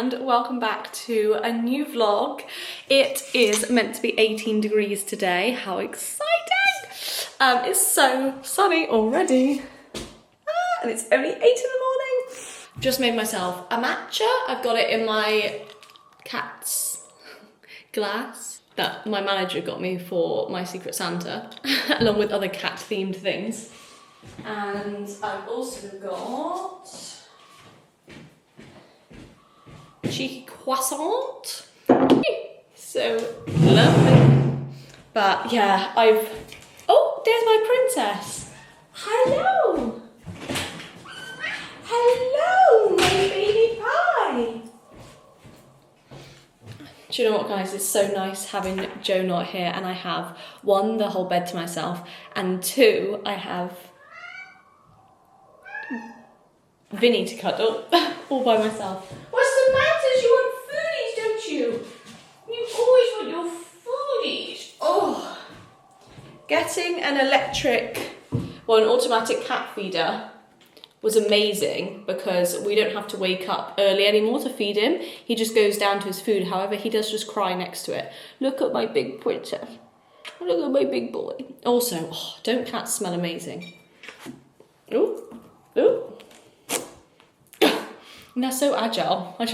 and welcome back to a new vlog. It is meant to be 18 degrees today. How exciting! It's so sunny already. And it's only 8 in the morning. Just made myself a matcha. I've got it in my cat's glass that my manager got me for my Secret Santa, along with other cat themed things. And I've also got cheeky croissant. So lovely. But yeah, oh, there's my princess. Hello. Hello, my baby pie. Do you know what, guys? It's so nice having Joe not here, and I have one, the whole bed to myself, and two, I have Vinny to cuddle all by myself. What's the matter? You want foodies, don't you? You always want your foodies. Oh, getting an an automatic cat feeder was amazing because we don't have to wake up early anymore to feed him. He just goes down to his food. However, he does just cry next to it. Look at my big princess. Look at my big boy. Also, don't cats smell amazing? Ooh, ooh. And they're so agile. Aren't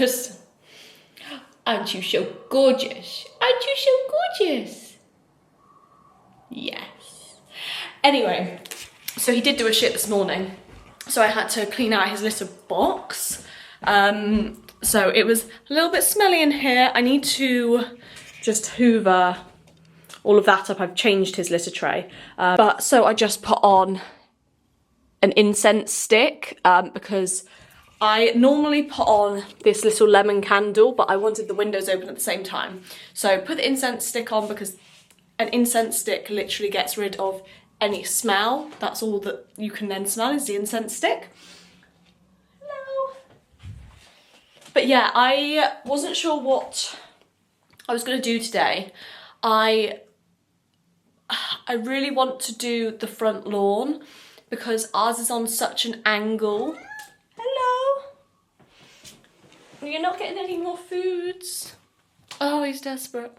you so gorgeous? Aren't you so gorgeous? Yes. Anyway, so he did do a shit this morning. So I had to clean out his litter box. So it was a little bit smelly in here. I need to just hoover all of that up. I've changed his litter tray. So I just put on an incense stick because I normally put on this little lemon candle, but I wanted the windows open at the same time. So put the incense stick on because an incense stick literally gets rid of any smell. That's all that you can then smell is the incense stick. Hello. But yeah, I wasn't sure what I was going to do today. I really want to do the front lawn because ours is on such an angle. Hello. You're not getting any more foods. Oh, he's desperate.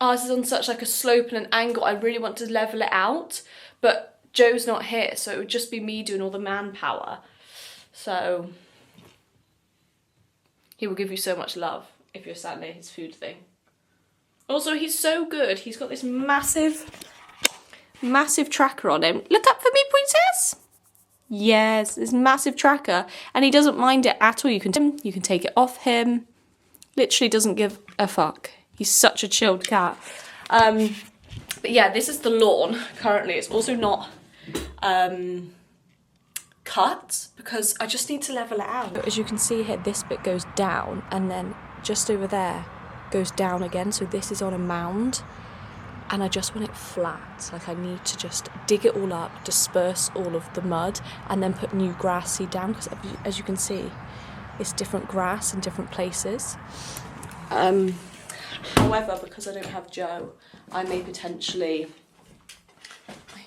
Ours is on such like a slope and an angle. I really want to level it out, but Joe's not here, so it would just be me doing all the manpower. So he will give you so much love if you're sat near his food thing. Also, he's so good. He's got this massive tracker on him. Look up for me, princess. Yes, this massive tracker, and he doesn't mind it at all. You can take it off him. Literally doesn't give a fuck. He's such a chilled cat. But yeah, this is the lawn currently. It's also not cut because I just need to level it out. As you can see here, this bit goes down and then just over there goes down again. So this is on a mound and I just want it flat. Like I need to just dig it all up, disperse all of the mud and then put new grass seed down because as you can see, it's different grass in different places. However, because I don't have Joe, I may potentially...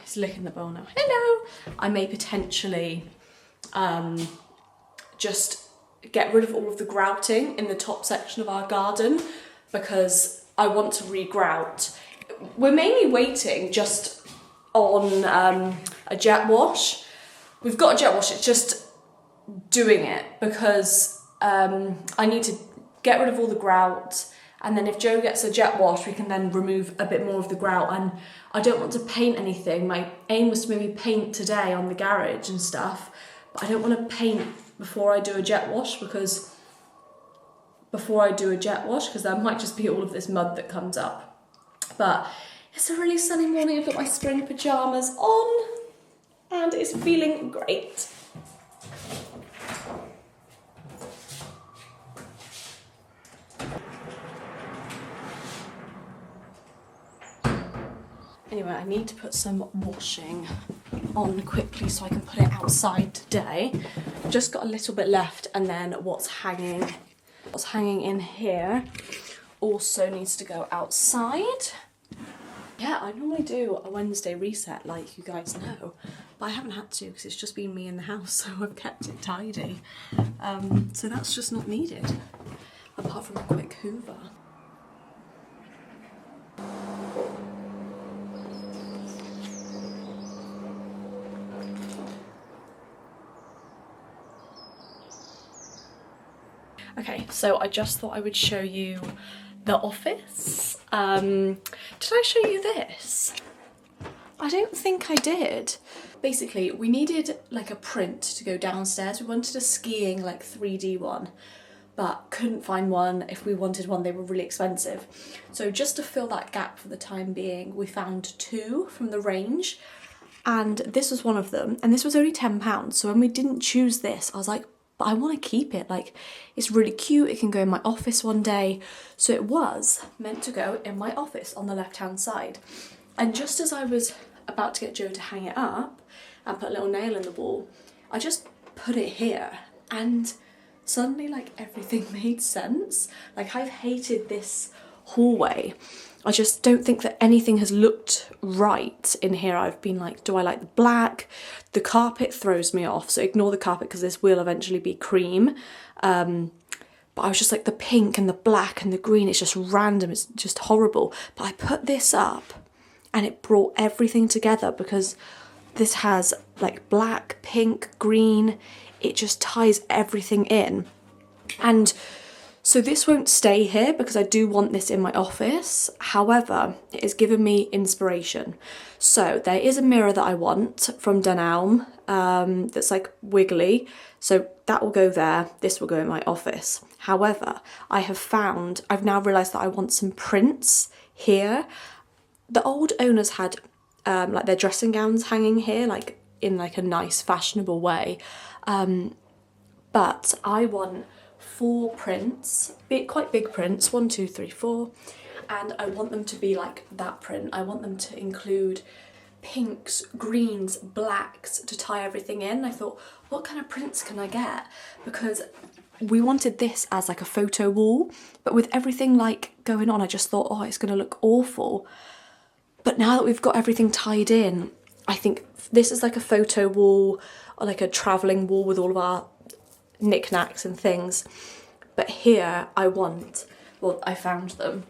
He's licking the bowl now. Hello! I may potentially just get rid of all of the grouting in the top section of our garden because I want to re-grout. We're mainly waiting just on a jet wash. We've got a jet wash, it's just doing it because I need to get rid of all the grout. And then if Joe gets a jet wash, we can then remove a bit more of the grout. And I don't want to paint anything. My aim was to maybe paint today on the garage and stuff. But I don't want to paint before I do a jet wash because there might just be all of this mud that comes up. But it's a really sunny morning. I've got my spring pyjamas on and it's feeling great. Anyway, I need to put some washing on quickly so I can put it outside today. I've just got a little bit left and then what's hanging in here also needs to go outside. Yeah, I normally do a Wednesday reset, like you guys know, but I haven't had to because it's just been me in the house, so I've kept it tidy. So that's just not needed, apart from a quick hoover. Okay, so I just thought I would show you the office. Did I show you this? I don't think I did. Basically, we needed like a print to go downstairs. We wanted a skiing like 3D one, but couldn't find one. If we wanted one, they were really expensive. So just to fill that gap for the time being, we found two from the range, and this was one of them, and this was only £10. So when we didn't choose this, I was like, but I want to keep it, like it's really cute, it can go in my office one day. So it was meant to go in my office on the left hand side. And just as I was about to get Joe to hang it up and put a little nail in the wall, I just put it here, and suddenly like everything made sense. Like I've hated this hallway. I just don't think that anything has looked right in here. I've been like, do I like the black? The carpet throws me off, so ignore the carpet because this will eventually be cream. But I was just like, the pink and the black and the green, it's just random, it's just horrible. But I put this up and it brought everything together because this has like black, pink, green, it just ties everything in. And so this won't stay here because I do want this in my office. However, it has given me inspiration. So there is a mirror that I want from Dunelm that's like wiggly. So that will go there. This will go in my office. However, I've now realised that I want some prints here. The old owners had like their dressing gowns hanging here, like in like a nice fashionable way. But I want 4 prints, quite big prints, 1, 2, 3, 4, and I want them to be like that print. I want them to include pinks, greens, blacks to tie everything in. I thought, what kind of prints can I get? Because we wanted this as like a photo wall, but with everything like going on, I just thought, oh, it's gonna look awful. But now that we've got everything tied in, I think this is like a photo wall or like a travelling wall with all of our knickknacks and things. But here I found them,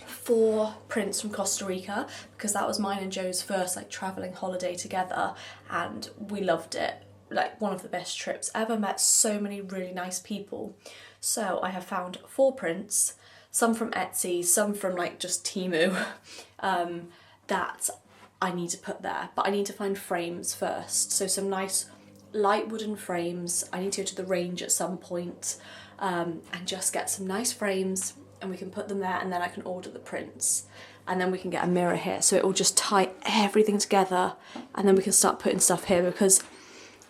4 prints from Costa Rica, because that was mine and Joe's first like travelling holiday together, and we loved it. Like one of the best trips ever, met so many really nice people. So I have found 4 prints, some from Etsy, some from like just Temu, that I need to put there. But I need to find frames first, so some nice light wooden frames. I need to go to the range at some point and just get some nice frames, and we can put them there, and then I can order the prints, and then we can get a mirror here, so it will just tie everything together, and then we can start putting stuff here, because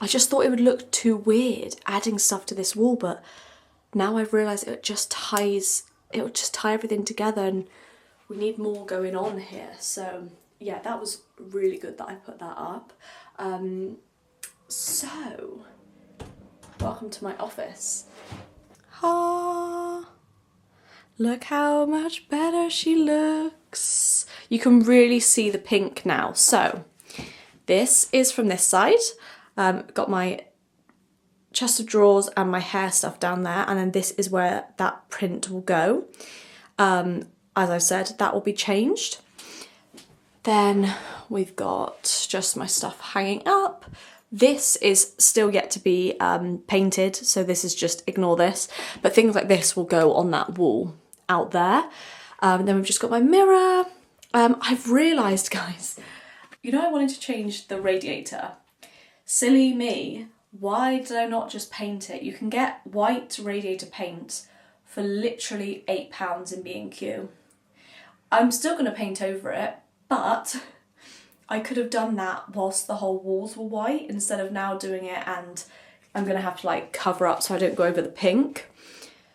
I just thought it would look too weird adding stuff to this wall, but now I've realised it will just tie everything together, and we need more going on here. So yeah, that was really good that I put that up. So, welcome to my office. Ah, look how much better she looks. You can really see the pink now. So, this is from this side. Got my chest of drawers and my hair stuff down there, and then this is where that print will go. As I've said, that will be changed. Then we've got just my stuff hanging up. This is still yet to be painted, so this is just, ignore this. But things like this will go on that wall out there. Then we've just got my mirror. I've realised, guys, you know I wanted to change the radiator. Silly me, why did I not just paint it? You can get white radiator paint for literally £8 in B&Q. I'm still going to paint over it, but I could have done that whilst the whole walls were white, instead of now doing it and I'm going to have to like cover up so I don't go over the pink.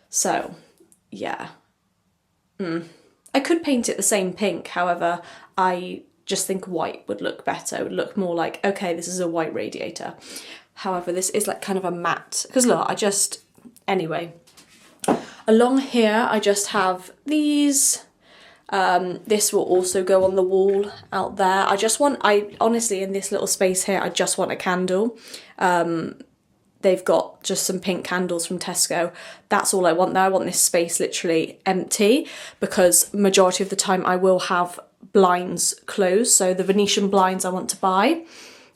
So yeah, I could paint it the same pink, however I just think white would look better. It would look more like, okay, this is a white radiator. However, this is like kind of a matte, because look, anyway, along here I just have these This will also go on the wall out there. I honestly, in this little space here, I just want a candle. They've got just some pink candles from Tesco. That's all I want there. I want this space literally empty because majority of the time I will have blinds closed. So the Venetian blinds I want to buy,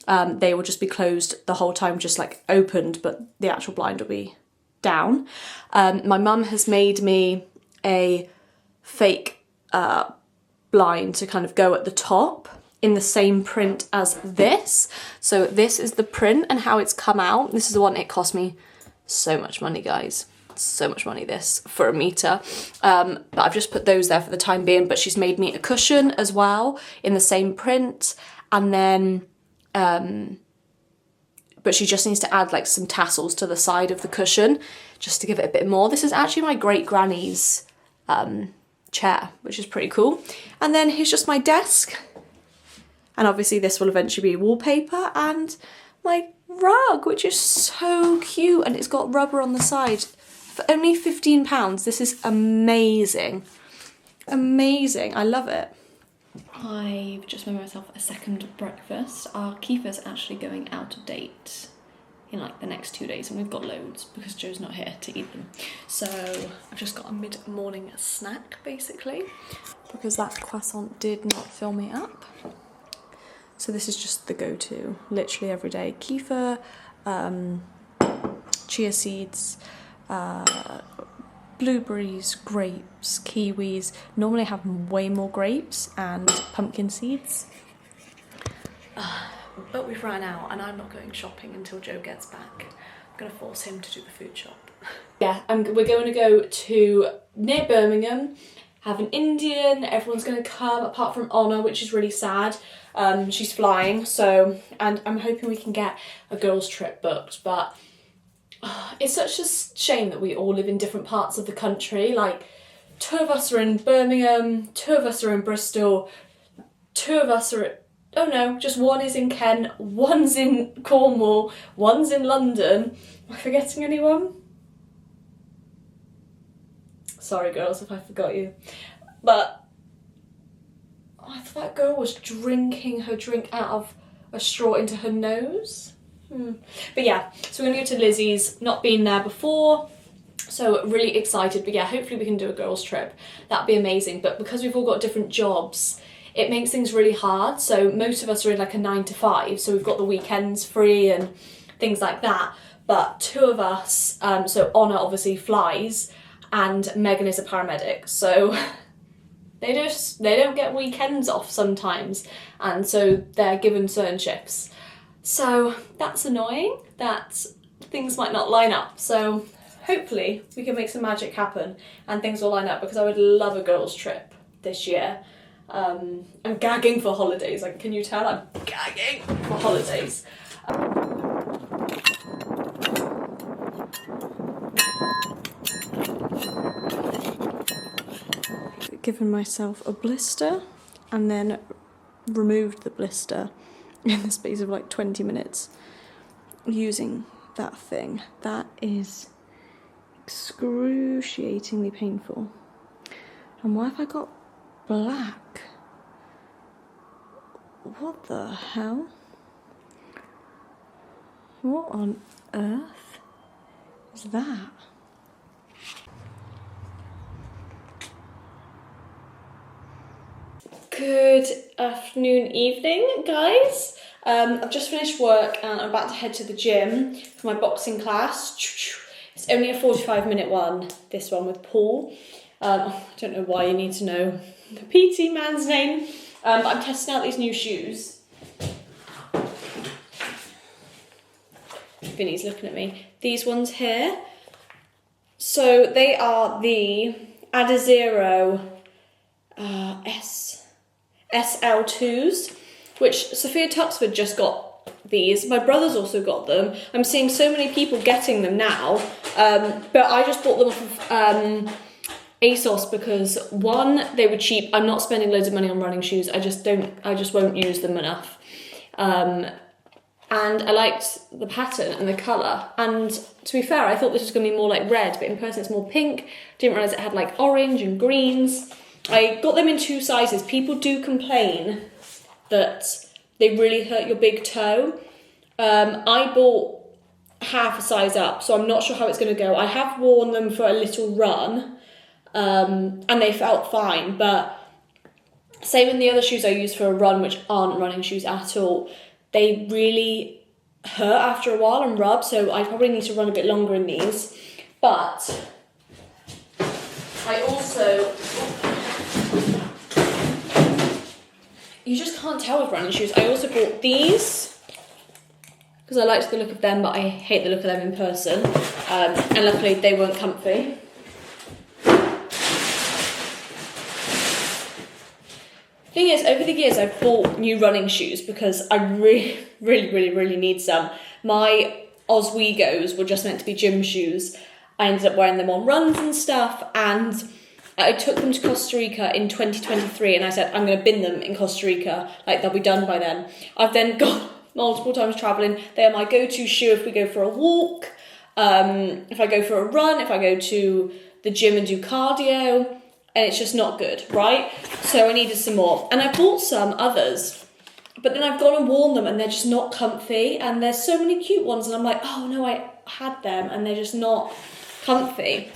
they will just be closed the whole time, just like opened, but the actual blind will be down. My mum has made me a fake blind to kind of go at the top in the same print as this. So this is the print and how it's come out. This is the one, it cost me so much money, guys. So much money, this, for a metre. But I've just put those there for the time being, but she's made me a cushion as well in the same print. And then, but she just needs to add like some tassels to the side of the cushion just to give it a bit more. This is actually my great granny's chair, which is pretty cool. And then here's just my desk. And obviously this will eventually be wallpaper, and my rug, which is so cute, and it's got rubber on the side. For only £15, this is amazing. Amazing, I love it. I've just made myself a second breakfast. Our kefir's actually going out of date in like the next 2 days, and we've got loads because Joe's not here to eat them. So I've just got a mid-morning snack basically, because that croissant did not fill me up. So this is just the go-to, literally every day. Kefir, chia seeds, blueberries, grapes, kiwis. Normally I have way more grapes and pumpkin seeds. But we've run out and I'm not going shopping until Joe gets back. I'm going to force him to do the food shop. Yeah, we're going to go to near Birmingham, have an Indian, everyone's going to come apart from Honor, which is really sad. She's flying, so, and I'm hoping we can get a girls' trip booked, but it's such a shame that we all live in different parts of the country. Like, 2 of us are in Birmingham, 2 of us are in Bristol, 2 of us are at, oh no, just 1 is in Kent, 1's in Cornwall, 1's in London. Am I forgetting anyone? Sorry girls if I forgot you. But I thought that girl was drinking her drink out of a straw into her nose. But yeah, so we're gonna go to Lizzie's, not been there before, so really excited. But yeah, hopefully we can do a girls' trip. That'd be amazing. But because we've all got different jobs, it makes things really hard. So most of us are in like a 9 to 5, so we've got the weekends free and things like that. But 2 of us, so Honor obviously flies, and Megan is a paramedic, so they don't get weekends off sometimes, and so they're given certain shifts. So that's annoying that things might not line up. So hopefully we can make some magic happen and things will line up, because I would love a girls' trip this year. I'm gagging for holidays. Like, can you tell? I'm gagging for holidays. Given myself a blister and then removed the blister in the space of like 20 minutes using that thing. That is excruciatingly painful. And why have I got black? What the hell? What on earth is that? Good afternoon, evening, guys. I've just finished work and I'm about to head to the gym for my boxing class. It's only a 45-minute one, this one with Paul. I don't know why you need to know the PT man's name, but I'm testing out these new shoes. Vinny's looking at me. These ones here. So they are the Adizero SL2s, which Sophia Tuxford just got these. My brother's also got them. I'm seeing so many people getting them now, but I just bought them off of ASOS because, one, they were cheap. I'm not spending loads of money on running shoes. I just won't use them enough. And I liked the pattern and the colour. And to be fair, I thought this was going to be more like red, but in person it's more pink. Didn't realise it had like orange and greens. I got them in 2 sizes. People do complain that they really hurt your big toe. I bought half a size up, so I'm not sure how it's going to go. I have worn them for a little run, and they felt fine, but same in the other shoes I use for a run, which aren't running shoes at all, they really hurt after a while and rub, so I probably need to run a bit longer in these. But I also, you just can't tell with running shoes. I also bought these because I liked the look of them, but I hate the look of them in person. And luckily they weren't comfy. Thing is, over the years I've bought new running shoes because I really need some. My Oswegos were just meant to be gym shoes. I ended up wearing them on runs and stuff, and I took them to Costa Rica in 2023 and I said I'm going to bin them in Costa Rica, like they'll be done by then. I've then gone multiple times travelling. They are my go-to shoe if we go for a walk, if I go for a run, if I go to the gym and do cardio, and it's just not good, right? So I needed some more. And I bought some others, but then I've gone and worn them and they're just not comfy, and there's so many cute ones and I'm like, oh no, I had them and they're just not comfy.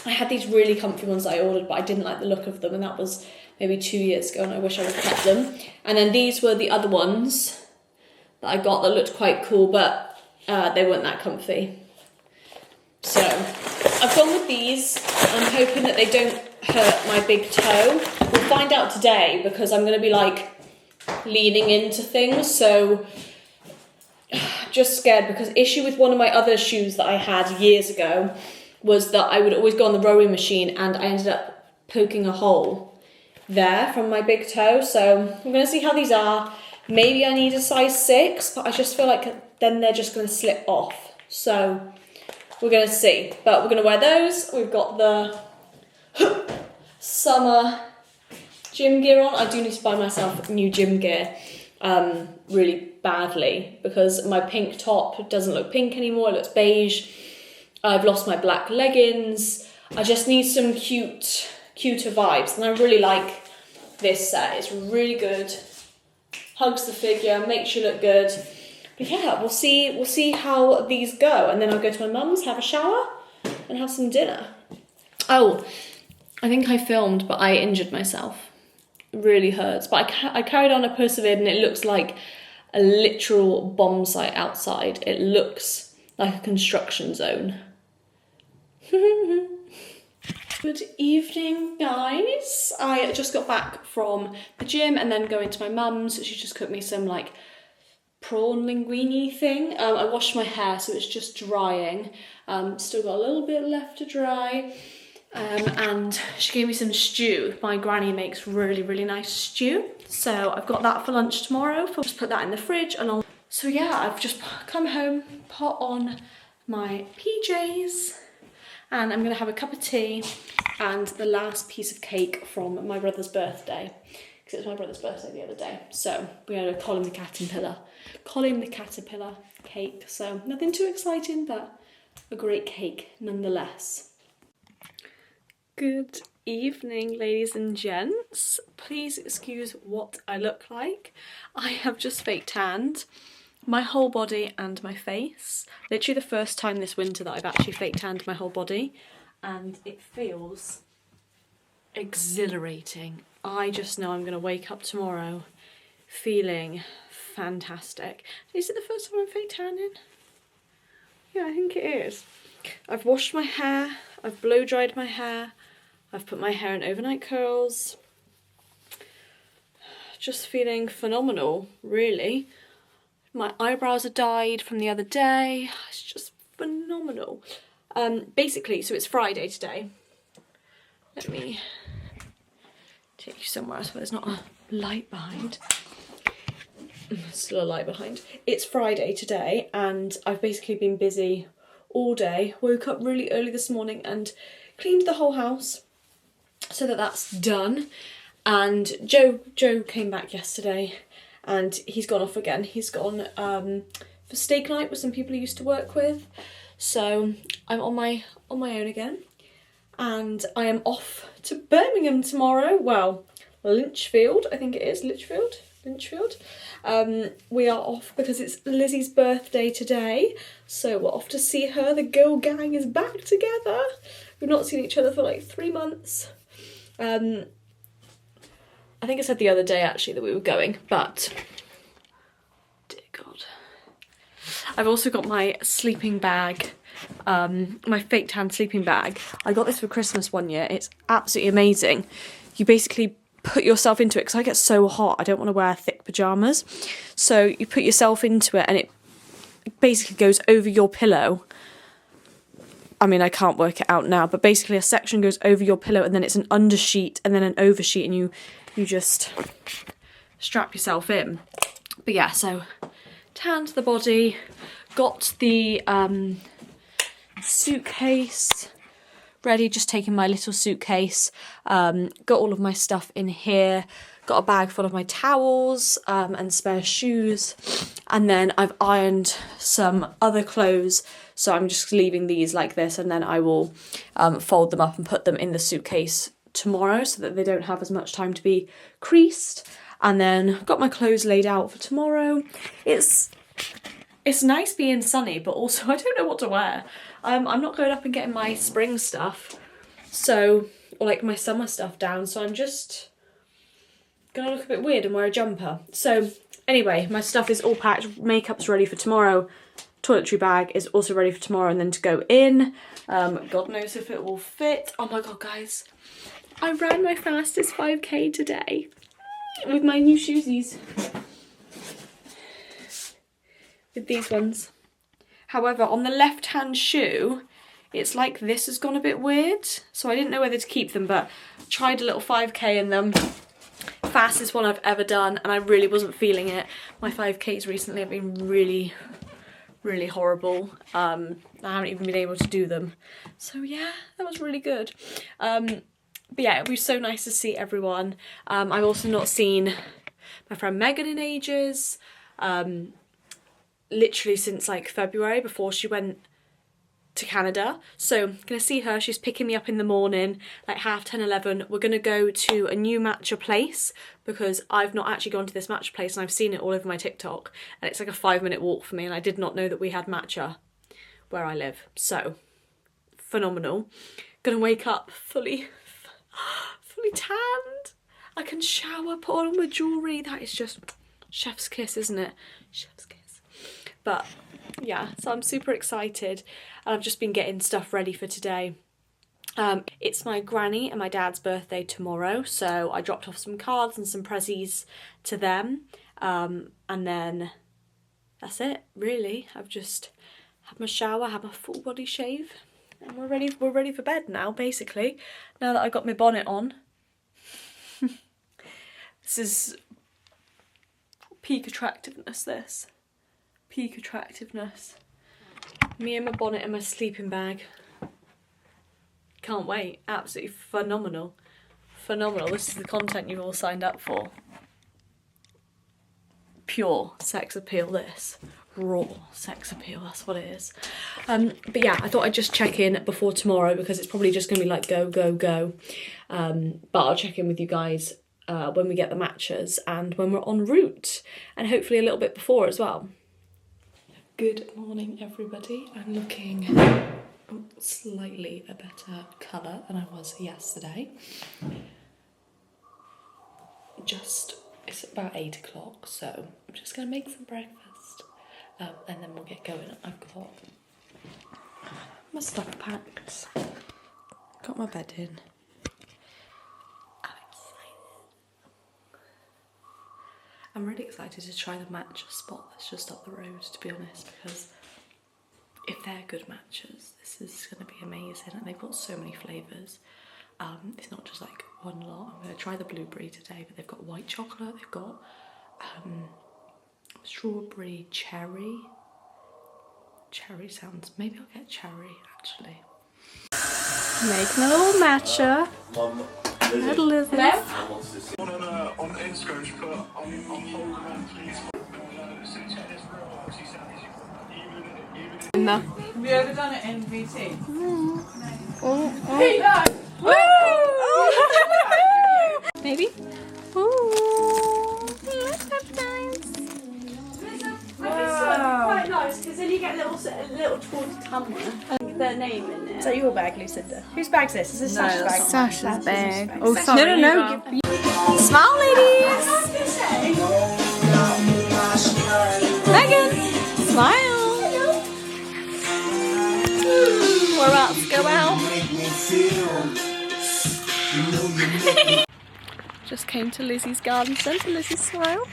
I had these really comfy ones that I ordered, but I didn't like the look of them, and that was maybe 2 years ago, and I wish I would have kept them. And then these were the other ones that I got that looked quite cool, but they weren't that comfy. So I've gone with these. I'm hoping that they don't hurt my big toe. We'll find out today because I'm going to be like leaning into things, so just scared, because issue with one of my other shoes that I had years ago was that I would always go on the rowing machine and I ended up poking a hole there from my big toe. So I'm going to see how these are. Maybe I need a size 6, but I just feel like then they're just going to slip off. So we're going to see. But we're going to wear those. We've got the summer gym gear on. I do need to buy myself new gym gear really badly, because my pink top doesn't look pink anymore. It looks beige. I've lost my black leggings. I just need some cuter vibes. And I really like this set. It's really good. Hugs the figure, makes you look good. But yeah, we'll see how these go. And then I'll go to my mum's, have a shower, and have some dinner. Oh, I think I filmed, but I injured myself. It really hurts. But I carried on, I persevered, and it looks like a literal bomb site outside. It looks like a construction zone. Good evening, guys. I just got back from the gym and then going to my mum's. She just cooked me some like prawn linguine thing. I washed my hair, so it's just drying. Still got a little bit left to dry. And she gave me some stew. My granny makes really nice stew. So I've got that for lunch tomorrow. I'll just put that in the fridge along. So yeah, I've just come home, put on my PJs, and I'm gonna have a cup of tea and the last piece of cake from my brother's birthday, because it was my brother's birthday the other day. So we had a Colin the Caterpillar cake. So nothing too exciting, but a great cake nonetheless. Good evening, ladies and gents. Please excuse what I look like. I have just fake tanned my whole body and my face. Literally the first time this winter that I've actually fake tanned my whole body, and it feels exhilarating. I just know I'm going to wake up tomorrow feeling fantastic. Is it the first time I'm fake tanning? Yeah, I think it is. I've washed my hair, I've blow dried my hair, I've put my hair in overnight curls. Just feeling phenomenal, really. My eyebrows are dyed from the other day. It's just phenomenal. Basically, so it's Friday today. Let me take you somewhere else where there's not a light behind. Still a light behind. It's Friday today, and I've basically been busy all day. Woke up really early this morning and cleaned the whole house, so that's done. And Joe came back yesterday, and he's gone off again. He's gone for steak night with some people he used to work with. So I'm on my own again. and I am off to Birmingham tomorrow. Well, Lynchfield, I think it is, Lynchfield. We are off because it's Lizzie's birthday today, so we're off to see her. The girl gang is back together. We've not seen each other for like 3 months. I think I said the other day actually that we were going, but dear God. I've also got my sleeping bag, my fake tan sleeping bag. I got this for Christmas one year. It's absolutely amazing. You basically put yourself into it, because I get so hot, I don't want to wear thick pyjamas. So you put yourself into it and it basically goes over your pillow. I mean, I can't work it out now, but basically a section goes over your pillow and then it's an undersheet and then an oversheet, and you just strap yourself in. But yeah, so tanned the body, got the suitcase ready, just taking my little suitcase, got all of my stuff in here, got a bag full of my towels and spare shoes, and then I've ironed some other clothes, so I'm just leaving these like this, and then I will fold them up and put them in the suitcase tomorrow so that they don't have as much time to be creased. And then got my clothes laid out for tomorrow. It's nice being sunny, but also I don't know what to wear. I'm not going up and getting my spring stuff, or like my summer stuff down, so I'm just gonna look a bit weird and wear a jumper. So anyway, my stuff is all packed, makeup's ready for tomorrow, toiletry bag is also ready for tomorrow and then to go in. God knows if it will fit. Oh my God, guys, I ran my fastest 5k today with my new shoesies. With these ones. However, on the left-hand shoe, it's like this has gone a bit weird. So I didn't know whether to keep them, but tried a little 5k in them. Fastest one I've ever done, and I really wasn't feeling it. My 5ks recently have been really, really horrible. I haven't even been able to do them. So yeah, that was really good. But yeah, it was so nice to see everyone. I've also not seen my friend Megan in ages. Literally since like February, before she went to Canada. So I'm gonna see her. She's picking me up in the morning, like 10:30, 11. We're gonna go to a new matcha place because I've not actually gone to this matcha place and I've seen it all over my TikTok, and it's like a 5-minute walk for me, and I did not know that we had matcha where I live. So phenomenal. Gonna wake up fully tanned. I can shower, put on my jewellery. That is just chef's kiss, isn't it? Chef's kiss. But yeah, so I'm super excited, and I've just been getting stuff ready for today. It's my granny and my dad's birthday tomorrow, so I dropped off some cards and some prezzies to them, and then that's it really. I've just had my shower, had my full body shave, and we're ready for bed now, basically, now that I got my bonnet on. This is peak attractiveness, this. Peak attractiveness. Me and my bonnet and my sleeping bag. Can't wait. Absolutely phenomenal. Phenomenal. This is the content you've all signed up for. Pure sex appeal, this. Raw sex appeal, that's what it is. But yeah, I thought I'd just check in before tomorrow because it's probably just going to be like go, go, go. But I'll check in with you guys when we get the matches and when we're en route, and hopefully a little bit before as well. Good morning, everybody. I'm looking slightly a better colour than I was yesterday. It's about 8 o'clock, so I'm just going to make some breakfast and then we'll get going. I've got my stuff packed, got my bed in. I'm really excited to try the matcha spot that's just up the road, to be honest, because if they're good matchas, this is going to be amazing, and they've got so many flavours. It's not just like one lot. I'm going to try the blueberry today, but they've got white chocolate, they've got strawberry, cherry. Cherry sounds, maybe I'll get cherry actually. Making a little matcha. Little Lizzie. On Instagram, she put Have you ever done it in VT? Hey, no. Maybe? Ooh. Look at guys. Wow. Quite nice because then you get a little toy camera and their name in it. Is that your bag, Lucinda? Whose bag's this? Is this Sasha's bag? Sasha's bag. Oh, sorry. No. Smile, ladies. Megan, smile. We're about to go out. Just came to Lizzie's garden centre. Lizzie, smile.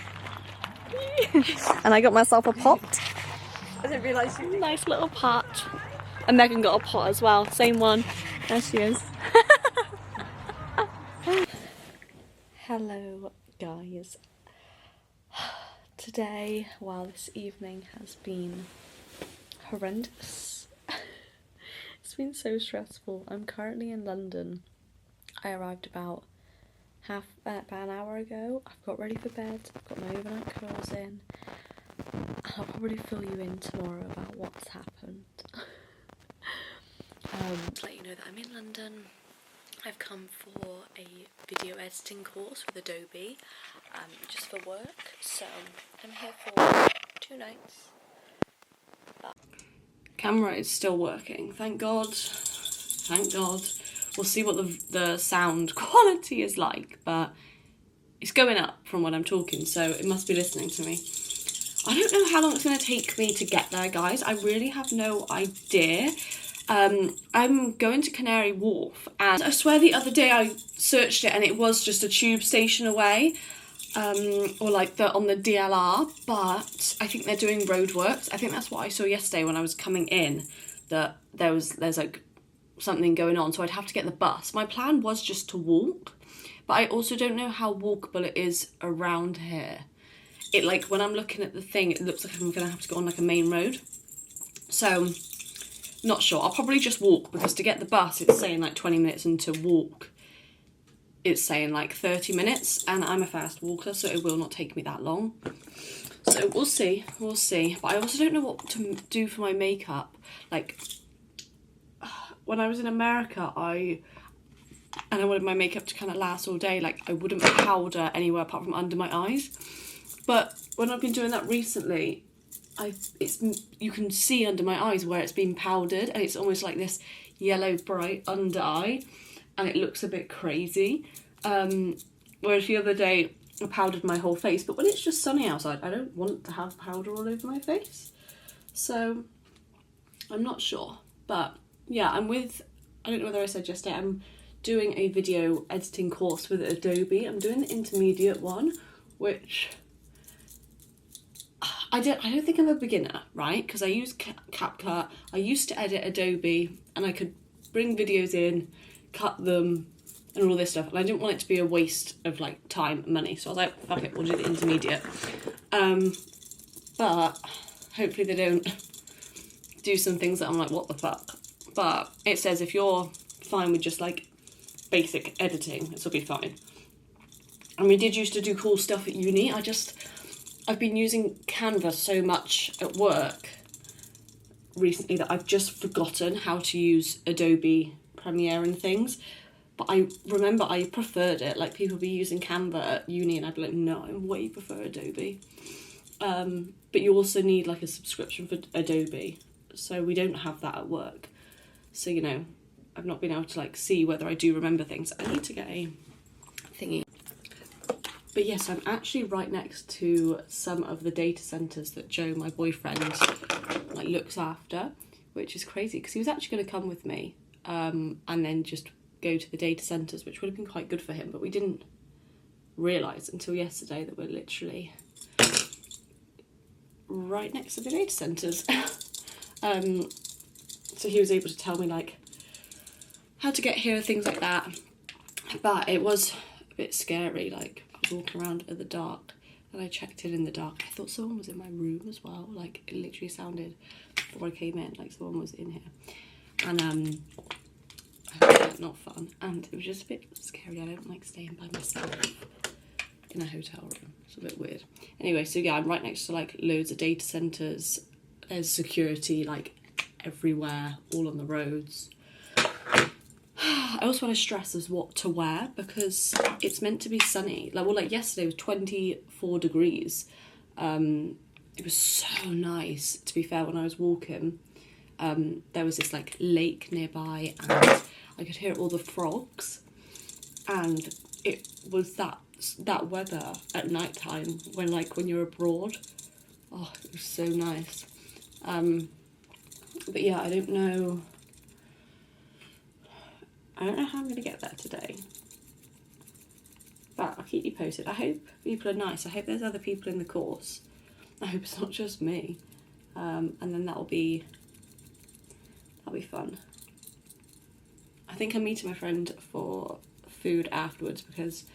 And I got myself a pot. I didn't realise you. Nice little pot. And Megan got a pot as well. Same one. There she is. Hello, guys. Today, well, this evening has been horrendous. It's been so stressful. I'm currently in London. I arrived about an hour ago. I've got ready for bed. I've got my overnight curls in. I'll probably fill you in tomorrow about what's happened. To let you know that I'm in London. I've come for a video editing course with Adobe, just for work. So I'm here for 2 nights. Camera is still working. Thank God. Thank God. We'll see what the sound quality is like, but it's going up from when I'm talking, so it must be listening to me. I don't know how long it's going to take me to get there, guys. I really have no idea. I'm going to Canary Wharf, and I swear the other day I searched it and it was just a tube station away, or like on the DLR, but I think they're doing roadworks. I think that's what I saw yesterday when I was coming in, that there's like something going on, so I'd have to get the bus. My plan was just to walk, but I also don't know how walkable it is around here. It, like, when I'm looking at the thing, it looks like I'm gonna have to go on like a main road, so not sure. I'll probably just walk, because to get the bus it's saying like 20 minutes, and to walk it's saying like 30 minutes, and I'm a fast walker, so it will not take me that long. So we'll see, but I also don't know what to do for my makeup. Like, when I was in America, I wanted my makeup to kind of last all day. Like, I wouldn't powder anywhere apart from under my eyes. But when I've been doing that recently, you can see under my eyes where it's been powdered, and it's almost like this yellow bright under eye, and it looks a bit crazy. Whereas the other day I powdered my whole face, but when it's just sunny outside, I don't want to have powder all over my face. So I'm not sure, but yeah, I don't know whether I said yesterday, I'm doing a video editing course with Adobe. I'm doing the intermediate one, which I don't think I'm a beginner, right? Because I use CapCut. I used to edit Adobe, and I could bring videos in, cut them, and all this stuff. And I didn't want it to be a waste of like time and money. So I was like, fuck it, we'll do the intermediate. But hopefully they don't do some things that I'm like, what the fuck? But it says if you're fine with just like basic editing, this will be fine. And we did used to do cool stuff at uni. I've been using Canva so much at work recently that I've just forgotten how to use Adobe Premiere and things. But I remember I preferred it. Like, people be using Canva at uni, and I'd be like, no, I way prefer Adobe. But you also need like a subscription for Adobe, so we don't have that at work. So, you know, I've not been able to like see whether I do remember things. I need to get a thingy. But yes, I'm actually right next to some of the data centres that Joe, my boyfriend, like looks after, which is crazy because he was actually going to come with me and then just go to the data centres, which would have been quite good for him, but we didn't realise until yesterday that we're literally right next to the data centres. So he was able to tell me like how to get here, things like that, but it was a bit scary. Like, I was walking around in the dark, and I checked in the dark. I thought someone was in my room as well. Like, it literally sounded before I came in like someone was in here, and I was like, not fun, and it was just a bit scary. I don't like staying by myself in a hotel room. It's a bit weird. Anyway, so yeah, I'm right next to like loads of data centres. There's security like everywhere, all on the roads. I also want to stress as what to wear, because it's meant to be sunny. Like yesterday was 24 degrees. It was so nice, to be fair, when I was walking. There was this like lake nearby and I could hear all the frogs, and it was that weather at night time when you're abroad. Oh, it was so nice. But yeah, I don't know how I'm gonna get there today, but I'll keep you posted. I hope people are nice. I hope there's other people in the course. I hope it's not just me, and then that'll be fun. I think I'm meeting my friend for food afterwards because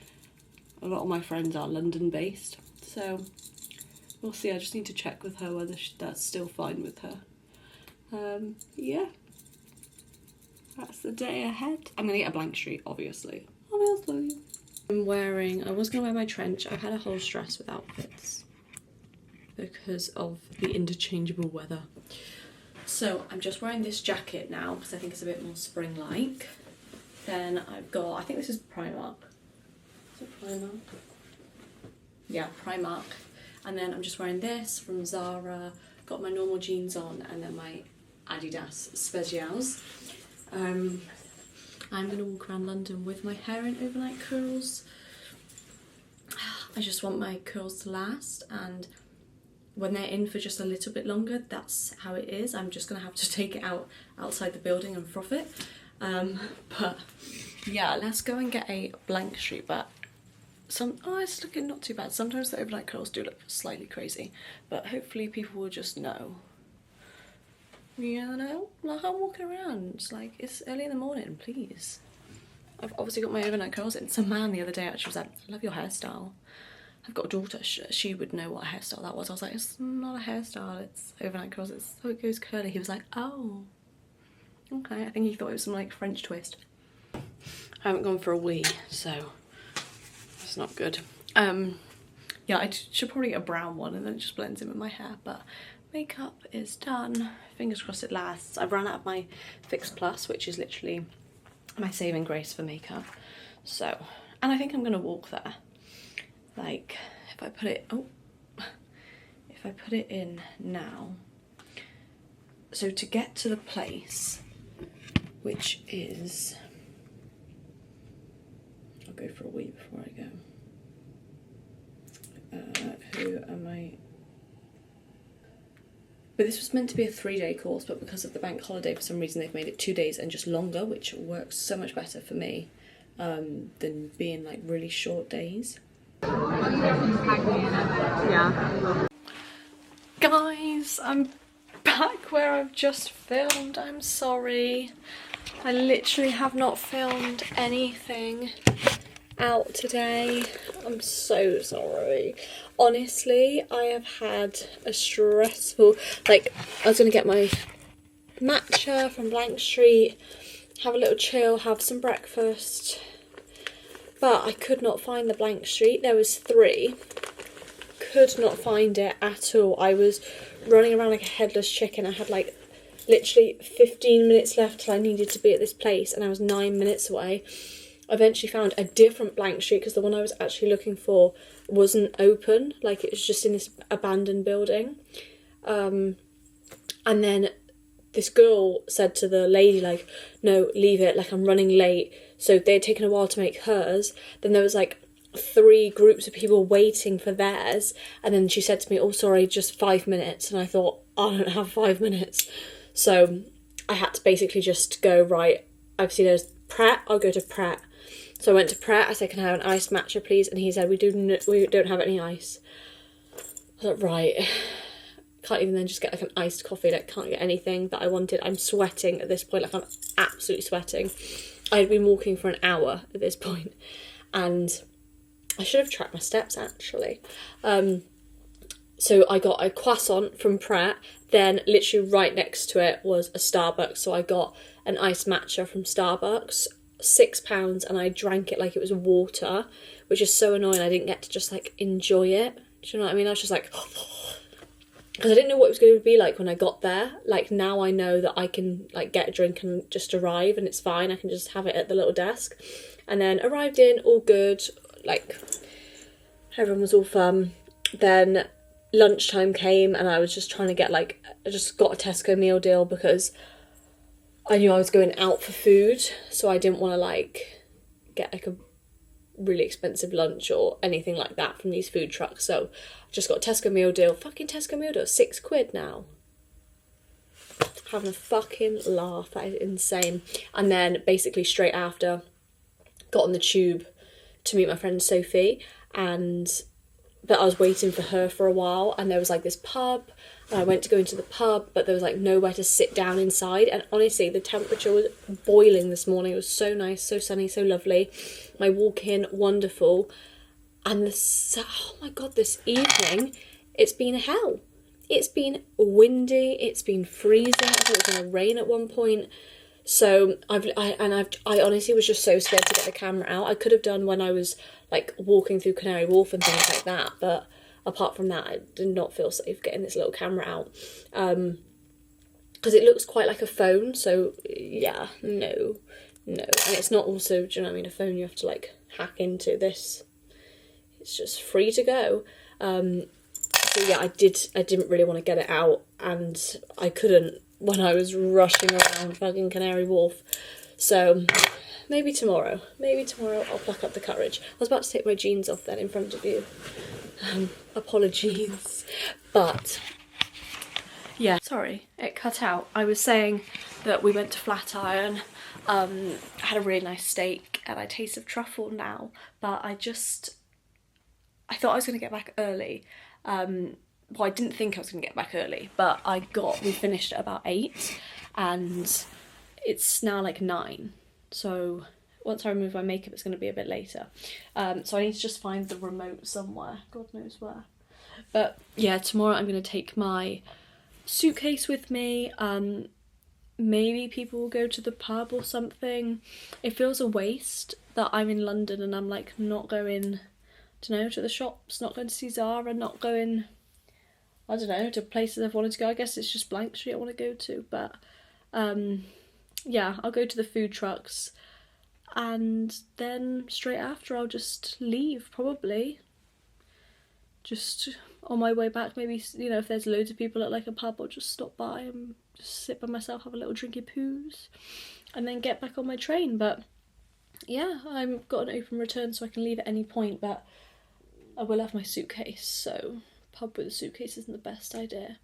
a lot of my friends are London based, so we'll see. I just need to check with her whether that's still fine with her. Yeah, that's the day ahead. I'm gonna get a blank street, obviously. I was gonna wear my trench. I've had a whole stress with outfits because of the interchangeable weather. So I'm just wearing this jacket now because I think it's a bit more spring-like. Then I've got, I think this is Primark. Is it Primark? Yeah, Primark. And then I'm just wearing this from Zara. Got my normal jeans on and then my Adidas Specials. I'm gonna walk around London with my hair in overnight curls. I just want my curls to last, and when they're in for just a little bit longer, that's how it is. I'm just gonna have to take it out outside the building and froth it. But yeah, let's go and get a blank street. But it's looking not too bad. Sometimes the overnight curls do look slightly crazy, but hopefully people will just know. You know, like I'm walking around, it's like, it's early in the morning, please. I've obviously got my overnight curls in. Some man the other day actually was like, I love your hairstyle. I've got a daughter, she would know what a hairstyle that was. I was like, it's not a hairstyle, it's overnight curls, so it goes curly. He was like, oh, okay. I think he thought it was some like French twist. I haven't gone for a wee, so that's not good. Yeah, I should probably get a brown one and then it just blends in with my hair, but makeup is done. Fingers crossed it lasts. I've run out of my Fix Plus, which is literally my saving grace for makeup. So, and I think I'm gonna walk there. Like, if I put it in now. So to get to the place, which is, I'll go for a wee before I go. Who am I? But this was meant to be a 3-day course, but because of the bank holiday, for some reason they've made it 2 days and just longer, which works so much better for me than being like really short days. Yeah. Guys, I'm back where I've just filmed. I'm sorry. I literally have not filmed anything out today. I'm so sorry. Honestly, I have had a stressful, like, I was gonna get my matcha from Blank Street, have a little chill, have some breakfast, but I could not find the Blank Street. There was 3, could not find it at all. I was running around like a headless chicken. I had like literally 15 minutes left till I needed to be at this place, and I was 9 minutes away. I eventually found a different Blank Street because the one I was actually looking for wasn't open, like it was just in this abandoned building. And then this girl said to the lady, like, no, leave it, like I'm running late. So they had taken a while to make hers. Then there was like 3 groups of people waiting for theirs, and then she said to me, oh sorry, just 5 minutes. And I thought, I don't have 5 minutes. So I had to basically just go, right, obviously there's Pret, I'll go to Pret. So I went to Pret, I said, can I have an iced matcha please? And he said, we don't have any ice. I was like, right. Can't even then just get like an iced coffee, like can't get anything that I wanted. I'm sweating at this point, like I'm absolutely sweating. I had been walking for an hour at this point, and I should have tracked my steps actually. So I got a croissant from Pret, then literally right next to it was a Starbucks, so I got an iced matcha from Starbucks, £6, and I drank it like it was water, which is so annoying. I didn't get to just like enjoy it. Do you know what I mean? I was just like, because I didn't know what it was going to be like when I got there. Like, now I know that I can, like, get a drink and just arrive and it's fine. I can just have it at the little desk. And then arrived in, all good, like, everyone was all fun. Then lunchtime came and I was just trying to get, like, I just got a Tesco meal deal because I knew I was going out for food, so I didn't want to, like, get, like, a really expensive lunch or anything like that from these food trucks. So I just got a Tesco meal deal. Fucking Tesco meal deal, £6 now. Having a fucking laugh, that is insane. And then basically straight after, got on the tube to meet my friend Sophie, but I was waiting for her for a while, and there was like this pub, and I went to go into the pub, but there was like nowhere to sit down inside. And honestly, the temperature was boiling this morning. It was so nice, so sunny, so lovely. My walk in, wonderful. And oh my god, this evening, it's been hell. It's been windy, it's been freezing. I thought it was going to rain at one point. So I honestly was just so scared to get the camera out. I could have done when I was like walking through Canary Wharf and things like that, but apart from that, I did not feel safe getting this little camera out, because it looks quite like a phone. So yeah, no, and it's not also, do you know what I mean, a phone you have to like hack into. This, it's just free to go. So yeah, I didn't really want to get it out, and I couldn't when I was rushing around fucking Canary Wharf. So maybe tomorrow I'll pluck up the courage. I was about to take my jeans off then in front of you. Apologies. But yeah, sorry, it cut out. I was saying that we went to Flatiron, had a really nice steak, and I taste of truffle now, but I thought I was going to get back early. Well, I didn't think I was going to get back early, but we finished at about 8, and it's now like 9, so once I remove my makeup it's going to be a bit later. So I need to just find the remote somewhere, God knows where. But yeah, tomorrow I'm going to take my suitcase with me. Maybe people will go to the pub or something. It feels a waste that I'm in London and I'm like not going, I don't know, to the shops, not going to see Zara, not going, I don't know, to places I've wanted to go. I guess it's just Blank Street I want to go to, but yeah, I'll go to the food trucks, and then straight after I'll just leave, probably. Just on my way back, maybe, you know, if there's loads of people at like a pub, I'll just stop by and just sit by myself, have a little drinky poos, and then get back on my train. But yeah, I've got an open return so I can leave at any point, but I will have my suitcase, so pub with a suitcase isn't the best idea.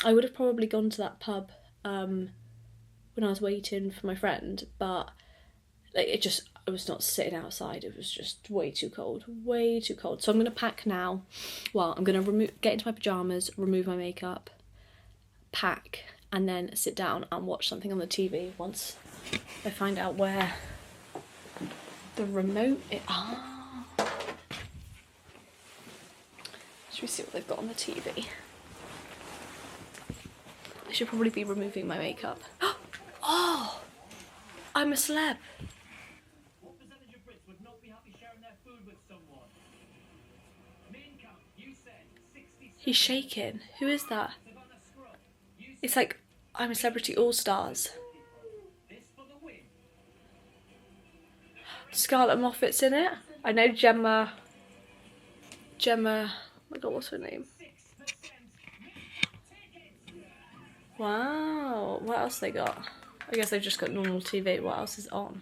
I would have probably gone to that pub when I was waiting for my friend, but like I was not sitting outside, it was just way too cold. So I'm going to pack now. Well, I'm going to get into my pyjamas, remove my makeup, pack, and then sit down and watch something on the TV once I find out where the remote is. Should we see what they've got on the TV? I should probably be removing my makeup. Oh! I'm a celeb. What percentage of Brits would not be happy sharing their food with someone? Main count, you said 60. He's shaking. Who is that? It's like I'm a Celebrity All Stars. Scarlett Moffat's in it. I know Gemma. Oh my god, what's her name? Wow, what else they got? I guess they've just got normal TV. What else is on?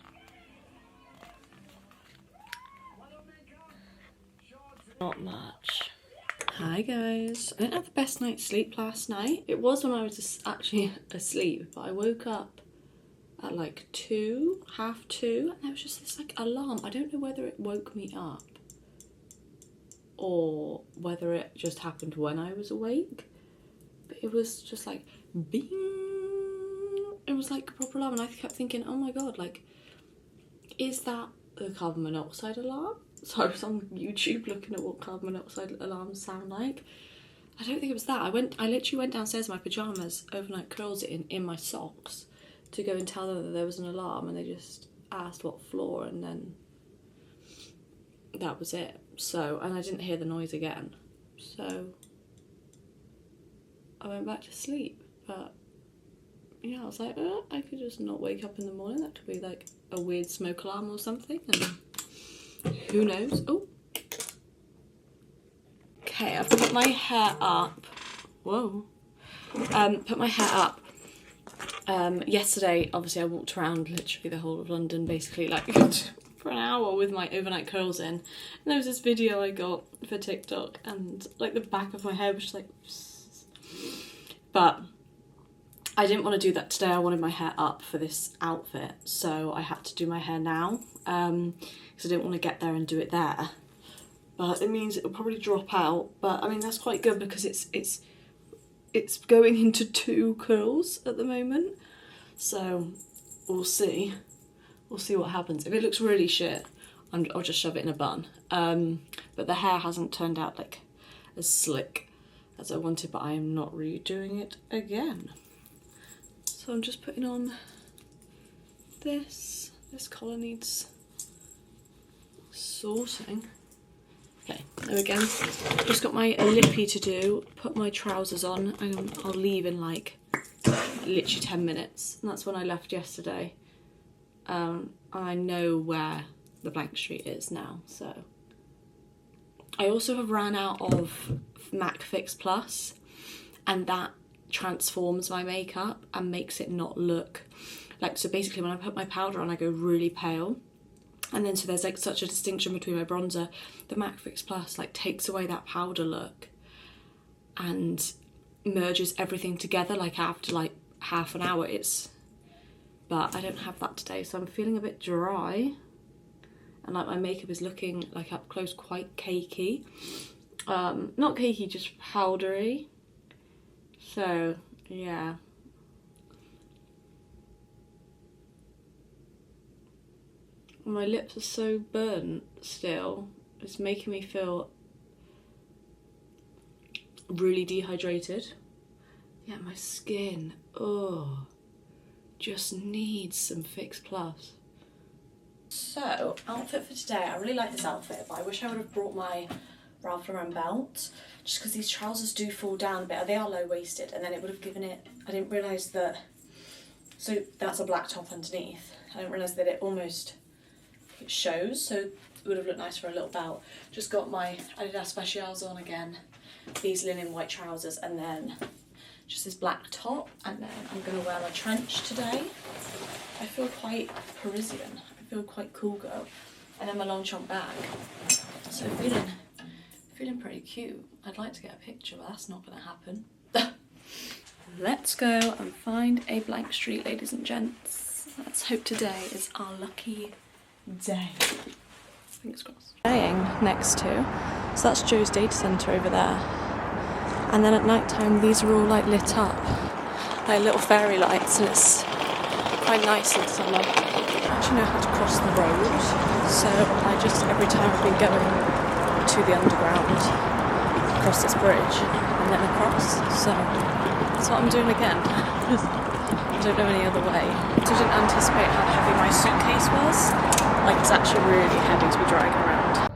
Not much. Hi guys. I didn't have the best night's sleep last night. It was when I was actually asleep, but I woke up at like 2, half 2, and there was just this like alarm. I don't know whether it woke me up or whether it just happened when I was awake, but it was just like bing. It was like a proper alarm, and I kept thinking, oh my god, like, is that the carbon monoxide alarm? So I was on YouTube looking at what carbon monoxide alarms sound like. I don't think it was that. I literally went downstairs in my pyjamas, overnight curled it in my socks to go and tell them that there was an alarm, and they just asked what floor, and then that was it. So, and I didn't hear the noise again. So I went back to sleep. But yeah, I was like, I could just not wake up in the morning. That could be like a weird smoke alarm or something, and who knows. Oh, okay, I've put my hair up. Whoa. Put my hair up. Yesterday, obviously, I walked around literally the whole of London, basically, like for an hour with my overnight curls in. And there was this video I got for TikTok, and like the back of my hair was just like, but I didn't want to do that today. I wanted my hair up for this outfit, so I had to do my hair now, because I didn't want to get there and do it there. But it means it'll probably drop out. But I mean, that's quite good because it's going into 2 curls at the moment. So we'll see. We'll see what happens. If it looks really shit, I'll just shove it in a bun. But the hair hasn't turned out like as slick as I wanted, but I am not redoing it again. So I'm just putting on this. This collar needs sorting. Okay, there we go. Just got my lippy to do, put my trousers on, and I'll leave in like literally 10 minutes. And that's when I left yesterday. I know where the blank street is now, so. I also have ran out of MAC Fix Plus, and that transforms my makeup and makes it not look like, so basically when I put my powder on I go really pale, and then so there's like such a distinction between my bronzer. The MAC Fix Plus like takes away that powder look and merges everything together like after like half an hour. But I don't have that today, so I'm feeling a bit dry, and like my makeup is looking like up close quite cakey. Not cakey, just powdery. So yeah. My lips are so burnt still. It's making me feel really dehydrated. Yeah, my skin, oh, just needs some Fix Plus. So, outfit for today. I really like this outfit, but I wish I would have brought my Ralph Lauren belt, just because these trousers do fall down a bit. They are low-waisted, and then it would have given it, I didn't realise that, so that's a black top underneath. I didn't realise that it almost, it shows, so it would have looked nice for a little belt. Just got my Adidas Specials on again, these linen white trousers, and then just this black top, and then I'm going to wear a trench today. I feel quite Parisian, I feel quite cool girl, and then my long trunk bag, so feeling pretty cute. I'd like to get a picture, but that's not going to happen. Let's go and find a blank street, ladies and gents. Let's hope today is our lucky day. Fingers crossed. Staying next to, so that's Joe's data centre over there. And then at night time, these are all like lit up, like little fairy lights, and it's quite nice in summer. I actually know how to cross the road, so I just, every time I've been going to the underground, across this bridge, and then across, so that's what I'm doing again. I don't know any other way. I didn't anticipate how heavy my suitcase was. Like, it's actually really heavy to be dragging around.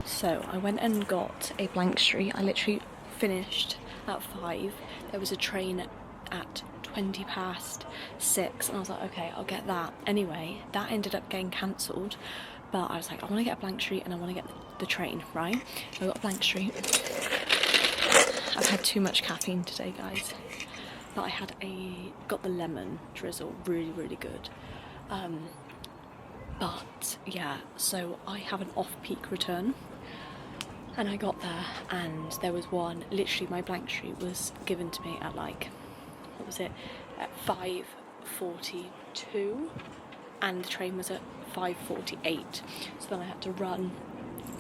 So I went and got a blank street. I literally finished at 5. There was a train at 6:20, and I was like, okay, I'll get that. Anyway, that ended up getting cancelled, but I was like, I want to get a blank street and I want to get the train, right? So I got a blank street. I've had too much caffeine today, guys, but I had got the lemon drizzle, really, really good. But yeah, so I have an off-peak return, and I got there and there was one, literally my blank street was given to me at like, what was it, at 5:42, and the train was at 5:48, so then I had to run,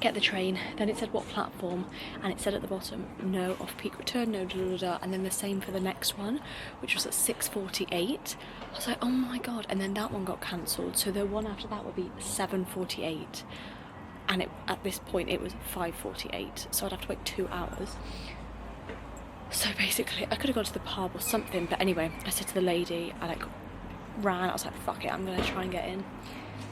get the train, then it said what platform, and it said at the bottom, no off-peak return, no da da da, and then the same for the next one, which was at 6:48. I was like, oh my god, and then that one got cancelled, so the one after that would be 7:48, and at this point it was 5:48, so I'd have to wait 2 hours. So basically, I could have gone to the pub or something, but anyway, I said to the lady, I like ran, I was like, fuck it, I'm gonna try and get in.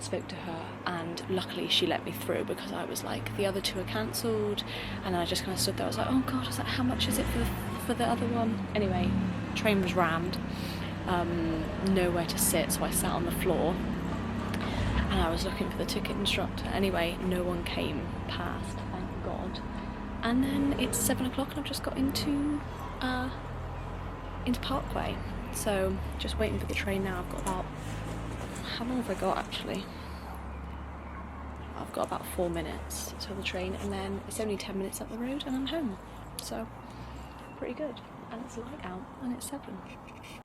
Spoke to her, and luckily she let me through, because I was like, the other two are cancelled, and I just kind of stood there. I was like, oh god, I was like, how much is it for the other one? Anyway, train was rammed, nowhere to sit, so I sat on the floor, and I was looking for the ticket instructor. Anyway, no one came past, thank god. And then it's 7 o'clock, and I've just got into Parkway, so just waiting for the train now. I've got about, how long have I got actually? I've got about 4 minutes till the train, and then it's only 10 minutes up the road and I'm home. So, pretty good. And it's light out and it's 7.